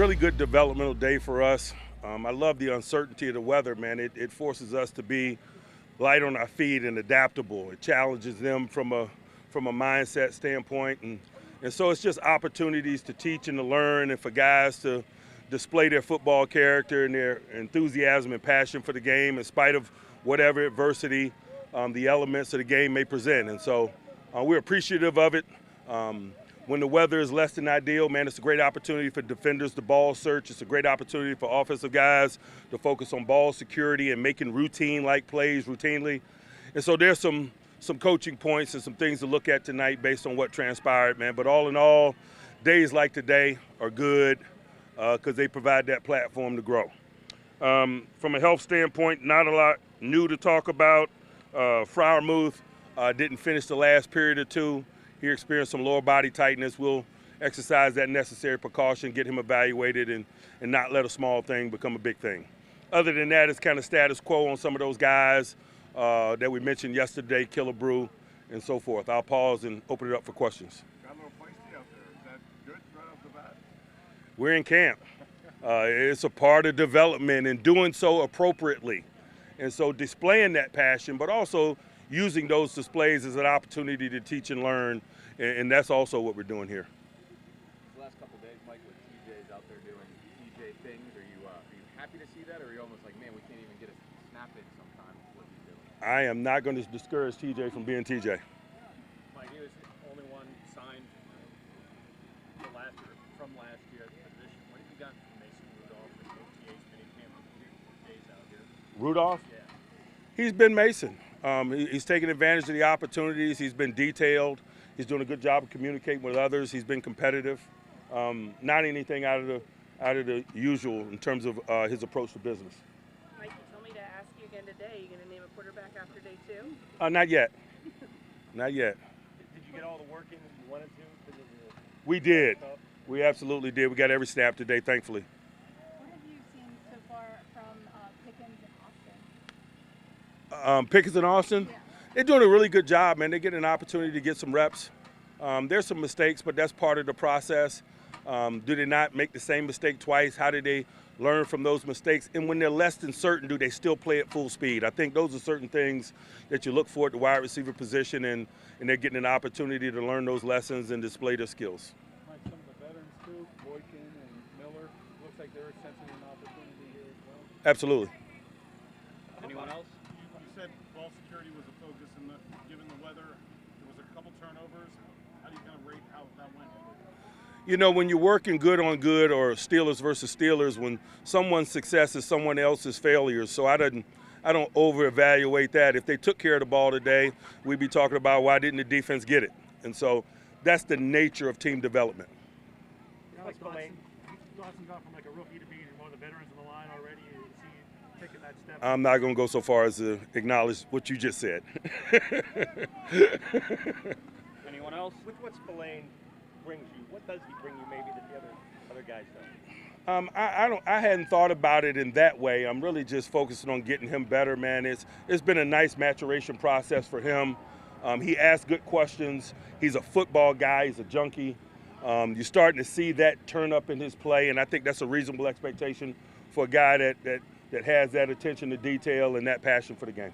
really good developmental day for us. I love the uncertainty of the weather, man. It forces us to be light on our feet and adaptable. It challenges them from a mindset standpoint, and so it's just opportunities to teach and to learn, and for guys to display their football character and their enthusiasm and passion for the game in spite of whatever adversity the elements of the game may present. And so we're appreciative of it. When the weather is less than ideal, man, it's a great opportunity for defenders to ball search. It's a great opportunity for offensive guys to focus on ball security and making routine-like plays routinely. And so there's some coaching points and some things to look at tonight based on what transpired, man. But all in all, days like today are good because they provide that platform to grow. From a health standpoint, not a lot new to talk about. Freiermuth didn't finish the last period or two. He experienced some lower body tightness. We'll exercise that necessary precaution, get him evaluated, and not let a small thing become a big thing. Other than that, it's kind of status quo on some of those guys that we mentioned yesterday, Killebrew, and so forth. I'll pause and open it up for questions. Got a little feisty out there. Is that good right off the bat? We're in camp. It's a part of development and doing so appropriately. And so displaying that passion, but also using those displays as an opportunity to teach and learn, and that's also what we're doing here. The last couple of days, Mike, with TJ's out there doing TJ things, are you happy to see that, or are you almost like, man, we can't even get a snap in sometimes what he's doing? I am not going to discourage TJ from being TJ. Mike, he was the only one signed from last year at the position. What have you gotten from Mason Rudolph and OTA's minicamp days out here? Rudolph? Yeah. He's been Mason. He's taken advantage of the opportunities. He's been detailed. He's doing a good job of communicating with others. He's been competitive. Not anything out of the usual in terms of his approach to business. Mike, you told me to ask you again today. Are you going to name a quarterback after day 2? Not yet. Not yet. Did you get all the work in that you wanted to? We did. We absolutely did. We got every snap today, thankfully. What have you seen so far from Pickens and Austin? Pickens and Austin? Yeah. They're doing a really good job, man. They're getting an opportunity to get some reps. There's some mistakes, but that's part of the process. Do they not make the same mistake twice? How do they learn from those mistakes? And when they're less than certain, do they still play at full speed? I think those are certain things that you look for at the wide receiver position, and they're getting an opportunity to learn those lessons and display their skills. Mike, some of the veterans too, Boykin and Miller, looks like they're sensing an opportunity here as well. Absolutely. Anyone else? You said ball security was a focus, and given the weather, there was a couple turnovers. How do you kind of rate how that went? You know, when you're working good on good, or Steelers versus Steelers, when someone's success is someone else's failure. So I don't over-evaluate that. If they took care of the ball today, we'd be talking about why didn't the defense get it? And so that's the nature of team development. Like Dawson gone from like a rookie to being one of the veterans in the line already. Is he taking that step? I'm not going to go so far as to acknowledge what you just said. Anyone else? With what Spillane brings you, what does he bring you maybe that the other guys don't? I hadn't thought about it in that way. I'm really just focusing on getting him better, man. It's been a nice maturation process for him. He asks good questions. He's a football guy. He's a junkie. You're starting to see that turn up in his play, and I think that's a reasonable expectation for a guy that has that attention to detail and that passion for the game.